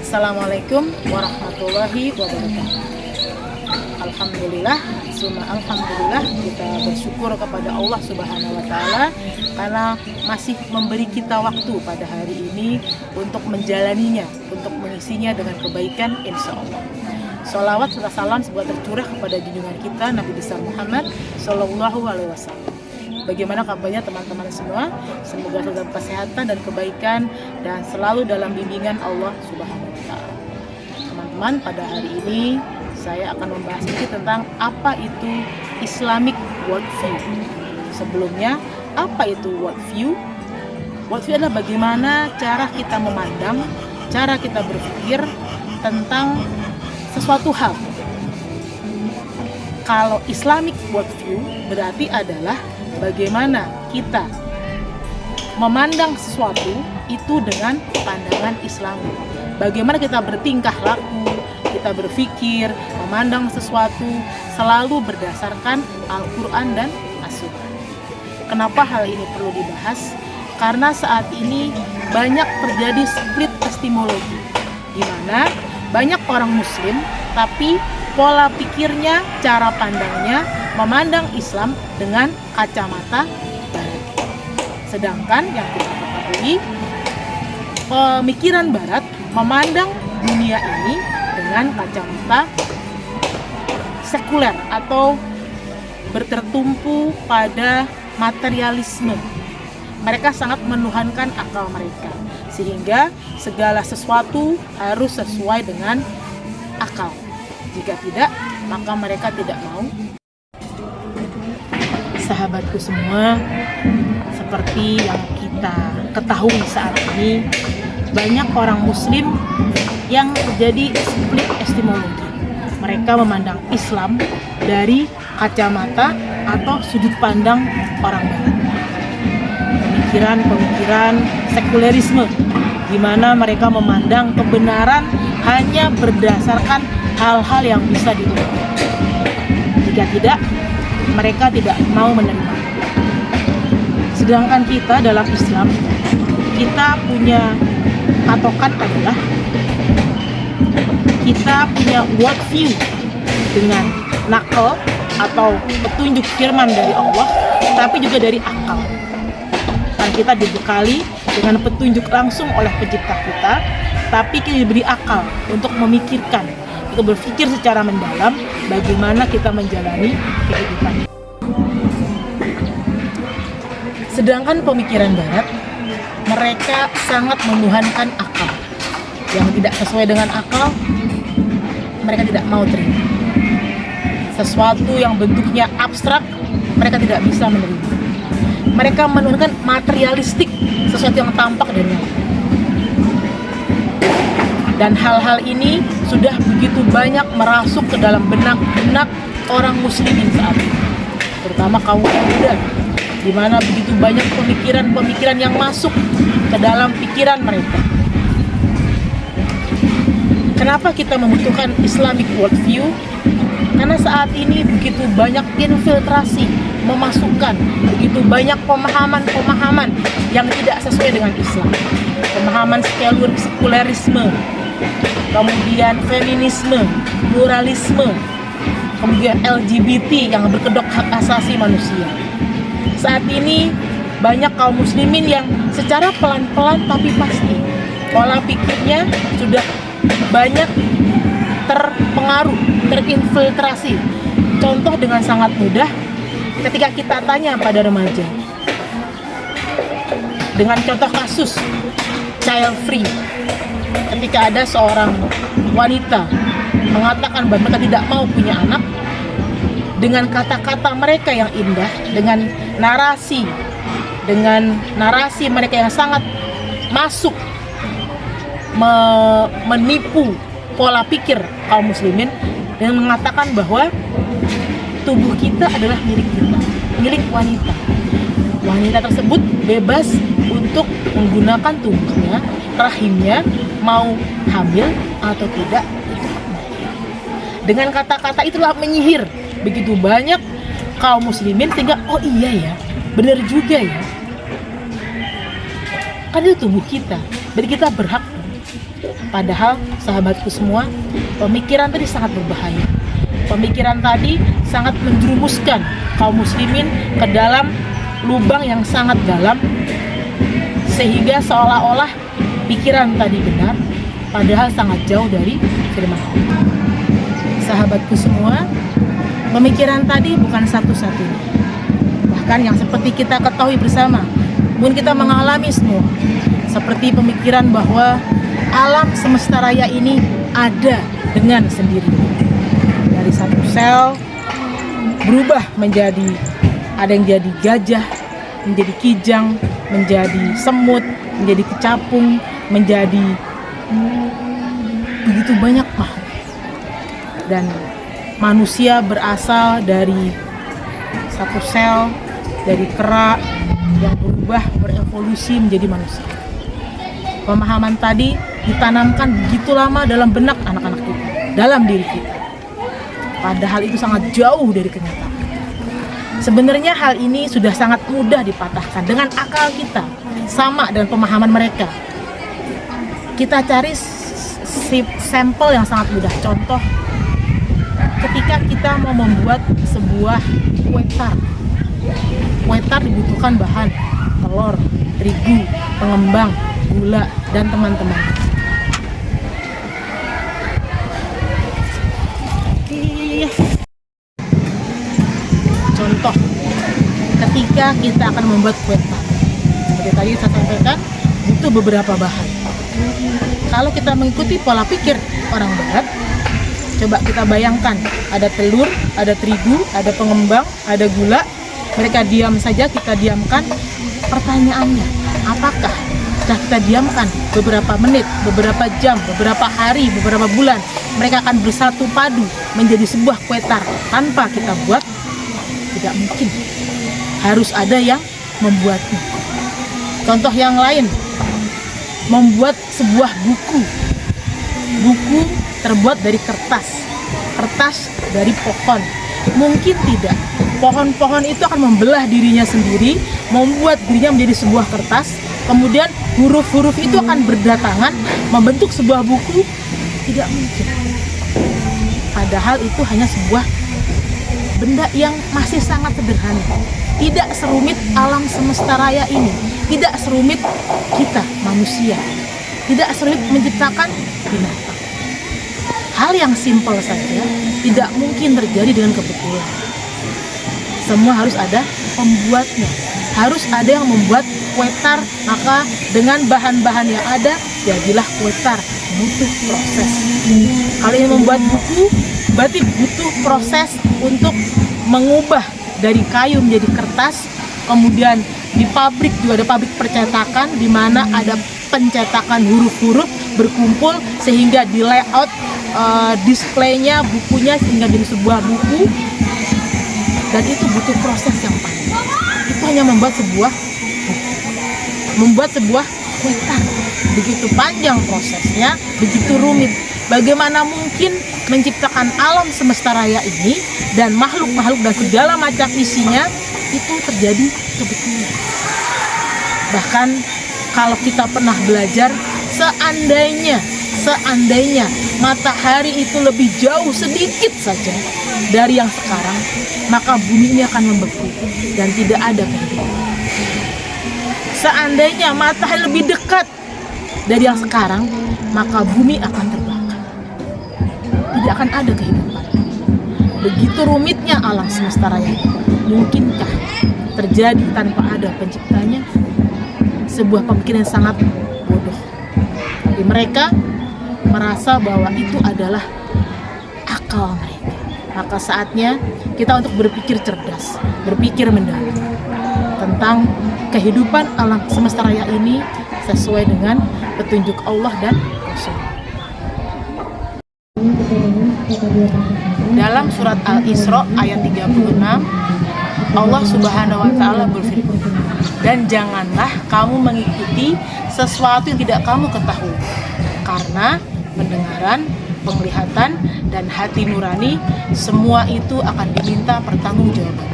Assalamualaikum warahmatullahi wabarakatuh. Alhamdulillah, summa alhamdulillah, kita bersyukur kepada Allah Subhanahu wa Ta'ala karena masih memberi kita waktu pada hari ini untuk menjalaninya, untuk mengisinya dengan kebaikan insya Allah. Sholawat serta salam semoga tercurah kepada junjungan kita Nabi besar Muhammad Sallallahu Alaihi Wasallam. Bagaimana kabarnya teman-teman semua? Semoga dalam kesehatan dan kebaikan dan selalu dalam bimbingan Allah Subhanahu wa Ta'ala. Teman-teman, pada hari ini saya akan membahas sedikit tentang apa itu Islamic worldview. Sebelumnya, apa itu worldview? Worldview adalah bagaimana cara kita memandang, cara kita berpikir tentang sesuatu hal. Kalau Islamic worldview berarti adalah bagaimana kita memandang sesuatu itu dengan pandangan Islami. Bagaimana kita bertingkah laku, kita berpikir, memandang sesuatu selalu berdasarkan Al-Quran dan As-Sunnah. Kenapa hal ini perlu dibahas? Karena saat ini banyak terjadi split epistemologi, di mana banyak orang Muslim tapi pola pikirnya, cara pandangnya memandang Islam dengan kacamata Barat. Sedangkan yang kita ketahui, pemikiran Barat memandang dunia ini dengan kacamata sekuler atau bertertumpu pada materialisme. Mereka sangat menuhankan akal mereka, sehingga segala sesuatu harus sesuai dengan akal. Jika tidak, maka mereka tidak mau. Sahabatku semua, seperti yang kita ketahui saat ini, banyak orang Muslim yang terjadi split epistemologi. Mereka memandang Islam dari kacamata atau sudut pandang orang Barat. Pemikiran sekulerisme, di mana mereka memandang kebenaran hanya berdasarkan hal-hal yang bisa diukur. Jika tidak, mereka tidak mau menerima. Sedangkan kita dalam Islam, kita punya patokan adalah kita punya worldview dengan nakal atau petunjuk firman dari Allah, tapi juga dari akal. Dan kita dibekali dengan petunjuk langsung oleh pencipta kita, tapi kita diberi akal untuk memikirkan, untuk berpikir secara mendalam bagaimana kita menjalani kehidupan. Sedangkan pemikiran Barat, mereka sangat menuhankan akal. Yang tidak sesuai dengan akal, mereka tidak mau terima. Sesuatu yang bentuknya abstrak, mereka tidak bisa menerima. Mereka menuhankan materialistik, sesuatu yang tampak dan nyata. Dan hal-hal ini sudah begitu banyak merasuk ke dalam benak-benak orang muslimin saat ini, terutama kaum muda, di mana begitu banyak pemikiran-pemikiran yang masuk ke dalam pikiran mereka. Kenapa kita membutuhkan Islamic worldview? Karena saat ini begitu banyak infiltrasi memasukkan begitu banyak pemahaman-pemahaman yang tidak sesuai dengan Islam. Pemahaman sekulerisme, kemudian feminisme, pluralisme, kemudian LGBT yang berkedok hak asasi manusia. Saat ini banyak kaum muslimin yang secara pelan-pelan tapi pasti pola pikirnya sudah banyak terpengaruh, terinfiltrasi. Contoh dengan sangat mudah ketika kita tanya pada remaja, dengan contoh kasus child free, ketika ada seorang wanita mengatakan bahwa mereka tidak mau punya anak, dengan kata-kata mereka yang indah, dengan narasi mereka yang sangat masuk menipu pola pikir kaum muslimin, dan mengatakan bahwa tubuh kita adalah milik kita, milik wanita. Wanita tersebut bebas untuk menggunakan tubuhnya, rahimnya, mau hamil atau tidak. Dengan kata-kata itulah menyihir begitu banyak kaum muslimin, sehingga oh iya ya, benar juga ya, kan itu tubuh kita, jadi kita berhak Padahal sahabatku semua, pemikiran tadi sangat berbahaya. Pemikiran tadi sangat menjerumuskan kaum muslimin ke dalam lubang yang sangat dalam, sehingga seolah-olah pikiran tadi benar, padahal sangat jauh dari firman Allah. Sahabatku semua, pemikiran tadi bukan satu-satunya. Bahkan yang seperti kita ketahui bersama, mungkin kita mengalami semua, seperti pemikiran bahwa alam semesta raya ini ada dengan sendirinya. Dari satu sel berubah menjadi, ada yang jadi gajah, menjadi kijang, menjadi semut, menjadi kecapung, menjadi begitu banyak makhluk. Dan manusia berasal dari satu sel, dari kera yang berubah, berevolusi menjadi manusia. Pemahaman tadi ditanamkan begitu lama dalam benak anak-anak kita, dalam diri kita. Padahal itu sangat jauh dari kenyataan. Sebenarnya hal ini sudah sangat mudah dipatahkan dengan akal kita, sama dengan pemahaman mereka. Kita cari sampel yang sangat mudah. Contoh, ketika kita mau membuat sebuah kue tart. Kue tart dibutuhkan bahan telur, terigu, pengembang, gula, dan teman-teman. Contoh, ketika kita akan membuat kue tart, seperti tadi saya sampaikan, butuh beberapa bahan. Kalau kita mengikuti pola pikir orang barat, coba kita bayangkan, ada telur, ada terigu, ada pengembang, ada gula. Mereka diam saja, kita diamkan. Pertanyaannya, apakah setelah kita diamkan beberapa menit, beberapa jam, beberapa hari, beberapa bulan, mereka akan bersatu padu menjadi sebuah kue tart tanpa kita buat? Tidak mungkin. Harus ada yang membuatnya. Contoh yang lain, membuat sebuah buku. Buku terbuat dari kertas. Kertas dari pohon. Mungkin tidak. Pohon-pohon itu akan membelah dirinya sendiri, membuat dirinya menjadi sebuah kertas. Kemudian huruf-huruf itu akan berdatangan membentuk sebuah buku. Tidak mungkin. Padahal itu hanya sebuah benda yang masih sangat sederhana. Tidak serumit alam semesta raya ini. Tidak serumit kita manusia. Tidak serumit menciptakan binatang. Hal yang simpel saja tidak mungkin terjadi dengan kebetulan. Semua harus ada pembuatnya. Harus ada yang membuat kue tart, maka dengan bahan-bahan yang ada jadilah kue tart. Butuh proses. Kalau ingin membuat buku, berarti butuh proses untuk mengubah dari kayu menjadi kertas. Kemudian di pabrik juga ada pabrik percetakan, di mana ada pencetakan huruf-huruf berkumpul sehingga di layout displaynya, bukunya sehingga jadi sebuah buku. Dan itu butuh proses yang panjang. Itu hanya membuat sebuah kue tart. Begitu panjang prosesnya, begitu rumit. Bagaimana mungkin menciptakan alam semesta raya ini dan makhluk-makhluk dan segala macam isinya itu terjadi kebetulan. Bahkan kalau kita pernah belajar, seandainya matahari itu lebih jauh sedikit saja dari yang sekarang, maka bumi ini akan membeku dan tidak ada kehidupan. Seandainya matahari lebih dekat dari yang sekarang, maka bumi akan terbakar. Tidak akan ada kehidupan. Begitu rumitnya alam semesta raya. Mungkinkah terjadi tanpa ada penciptanya? Sebuah pemikiran yang sangat bodoh. Tapi mereka merasa bahwa itu adalah akal mereka. Maka saatnya kita untuk berpikir cerdas, berpikir mendalam tentang kehidupan alam semesta raya ini sesuai dengan petunjuk Allah dan Rasul. Dalam surat Al-Isra ayat 36, Allah Subhanahu wa taala berfirman, "Dan janganlah kamu mengikuti sesuatu yang tidak kamu ketahui, karena pendengaran, penglihatan, dan hati nurani, semua itu akan diminta pertanggungjawaban."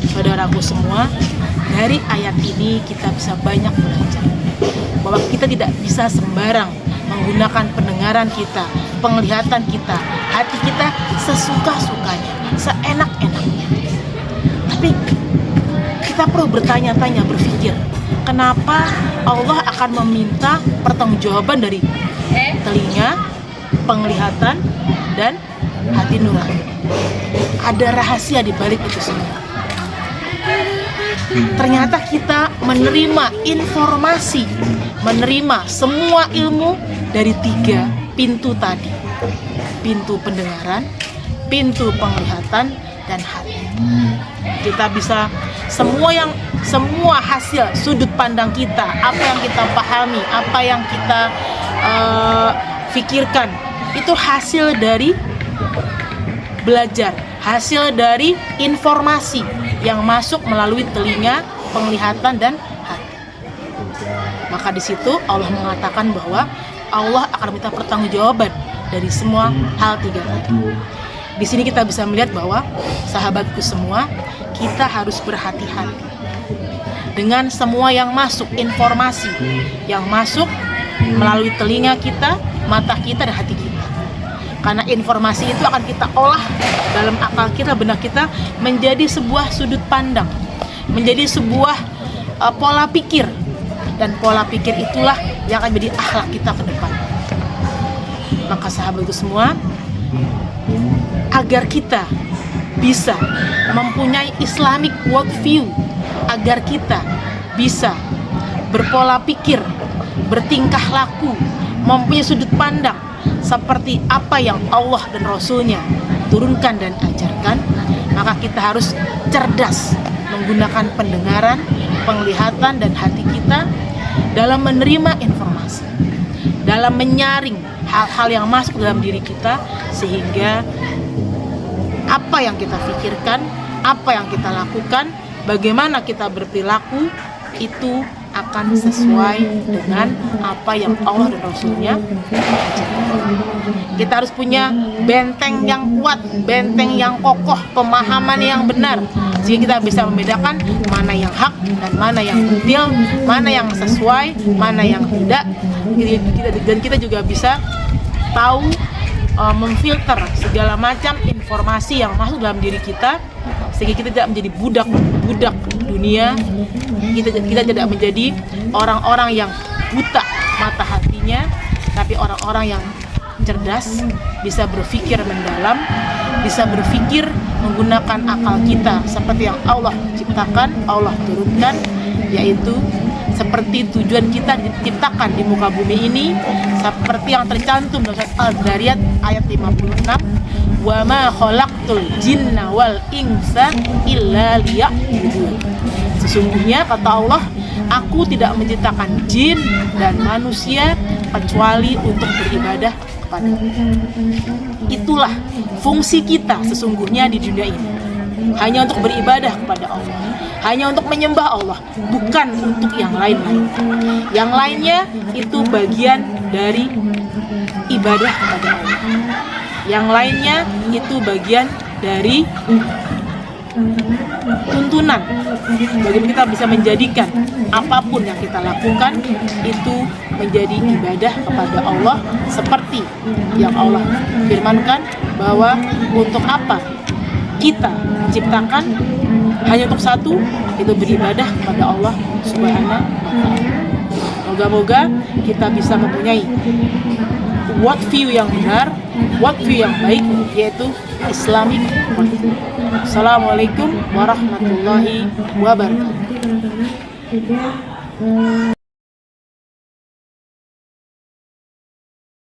Saudaraku semua, dari ayat ini kita bisa banyak belajar bahwa kita tidak bisa sembarang menggunakan pendengaran kita, penglihatan kita, hati kita sesuka-sukanya, seenak-enaknya. Tapi kita perlu bertanya-tanya, berpikir, kenapa Allah akan meminta pertanggungjawaban dari telinga, penglihatan, dan hati nurani? Ada rahasia di balik itu semua. Ternyata kita menerima informasi, menerima semua ilmu dari 3 pintu tadi. Pintu pendengaran, pintu penglihatan, dan hati. Kita bisa semua hasil sudut pandang kita, apa yang kita pahami, apa yang kita pikirkan, itu hasil dari belajar, hasil dari informasi yang masuk melalui telinga, penglihatan, dan hati. Maka di situ Allah mengatakan bahwa Allah akan minta pertanggungjawaban dari semua hal 3 tadi. Di sini kita bisa melihat bahwa sahabatku semua, kita harus berhati-hati dengan semua yang masuk, informasi yang masuk melalui telinga kita, mata kita, dan hati kita. Karena informasi itu akan kita olah dalam akal kita, benak kita, menjadi sebuah sudut pandang, menjadi sebuah pola pikir. Dan pola pikir itulah yang akan menjadi akhlak kita ke depan. Maka sahabat itu semua, agar kita bisa mempunyai Islamic worldview, agar kita bisa berpola pikir, bertingkah laku, mempunyai sudut pandang seperti apa yang Allah dan Rasulnya turunkan dan ajarkan, maka kita harus cerdas menggunakan pendengaran, penglihatan, dan hati kita dalam menerima informasi, dalam menyaring hal-hal yang masuk dalam diri kita, sehingga apa yang kita pikirkan, apa yang kita lakukan, bagaimana kita berperilaku, itu akan sesuai dengan apa yang Allah dan Rasulnya ajarkan. Kita harus punya benteng yang kuat, benteng yang kokoh, pemahaman yang benar, sehingga kita bisa membedakan mana yang hak dan mana yang batil, mana yang sesuai, mana yang tidak. Dan kita juga bisa tahu memfilter segala macam informasi yang masuk dalam diri kita, sehingga kita tidak menjadi budak dunia. Kita tidak menjadi orang-orang yang buta mata hatinya, tapi orang-orang yang cerdas, bisa berpikir mendalam, bisa berpikir menggunakan akal kita seperti yang Allah ciptakan, Allah turunkan, yaitu seperti tujuan kita diciptakan di muka bumi ini, seperti yang tercantum dalam surat Al-Dzariyat ayat 56, wa ma khalaqtul jinna wal insa illa liya'budun. Sesungguhnya kata Allah, aku tidak menciptakan jin dan manusia kecuali untuk beribadah kepada. Itulah fungsi kita sesungguhnya di dunia ini, hanya untuk beribadah kepada Allah, hanya untuk menyembah Allah, bukan untuk yang lain-lain. Yang lainnya itu bagian dari ibadah kepada Allah. Yang lainnya itu bagian dari tuntunan. Bagaimana kita bisa menjadikan apapun yang kita lakukan itu menjadi ibadah kepada Allah, seperti yang Allah firmankan bahwa untuk apa kita diciptakan, hanya untuk satu, itu beribadah kepada Allah Subhanahu wa Ta'ala. Moga-moga kita bisa mempunyai worldview yang benar, worldview yang baik, yaitu Islamic worldview. Assalamualaikum warahmatullahi wabarakatuh.